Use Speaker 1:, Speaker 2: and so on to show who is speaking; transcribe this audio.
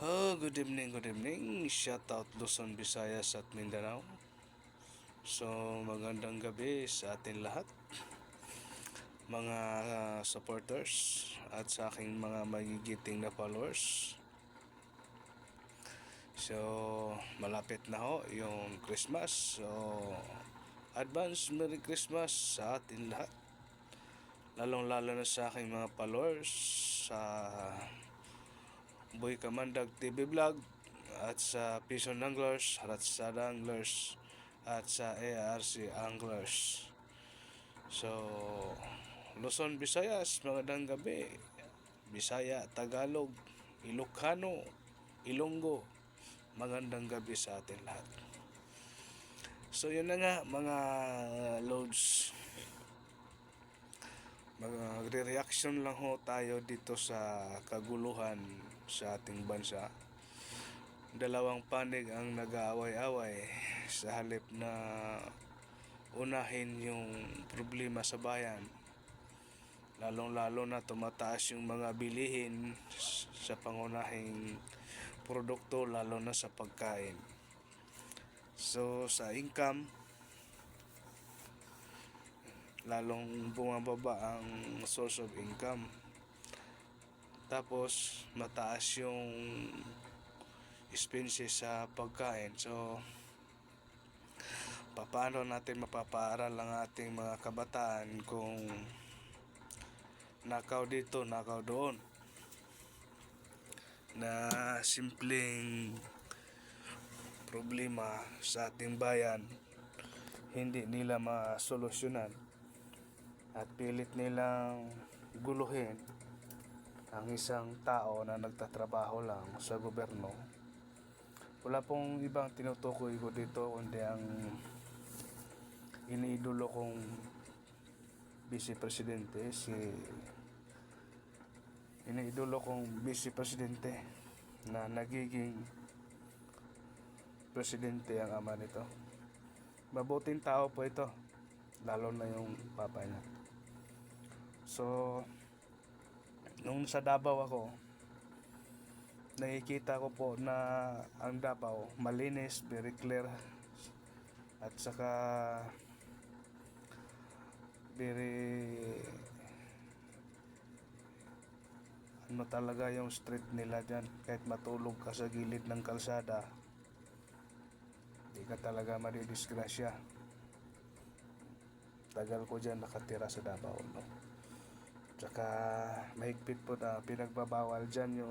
Speaker 1: Oh, good evening, good evening. Shout out Luzon, Visayas at Mindanao. So, magandang gabi sa atin lahat, mga supporters at sa aking mga magigiting na followers. So, malapit na ho yung Christmas. So, advance Merry Christmas sa atin lahat. Lalong-lalo na sa aking mga followers sa Boy Kamandag TV Vlog at sa Pison Anglers, Ratsada Anglers at sa ARC Anglers. So, Luzon, Visayas, magandang gabi. Bisaya, Tagalog, Ilocano, Ilonggo, magandang gabi sa atin lahat. So, yun na nga mga loads. Magre-reaction lang ho tayo dito sa kaguluhan sa ating bansa. Dalawang panig ang nag-aaway-away sa halip na unahin yung problema sa bayan. Lalong-lalo na tumataas yung mga bilihin sa pangunahing produkto, lalo na sa pagkain. So sa income, lalong bumababa ang source of income. Tapos mataas yung expenses sa pagkain. So paano natin mapapaaral ang ating mga kabataan kung nakaw dito, nakaw doon, na simpleng problema sa ating bayan hindi nila masolusyonan at pilit nilang guluhin ang isang tao na nagtatrabaho lang sa gobyerno. Wala pong ibang tinutukoy ko dito kundi ang iniidolo kong Vice Presidente, iniidolo kong Vice Presidente na nagiging presidente ang ama nito. Mabuting tao po ito, lalo na yung papa niya. So, nung sa Davao ako, nakikita ko po na ang Davao malinis, very clear, at saka very talaga yung street nila dyan. Kahit matulog ka sa gilid ng kalsada, di ka talaga madidisgrasya. Tagal ko dyan nakatira sa Davao, no? Tsaka mahigpit po na pinagbabawal dyan yung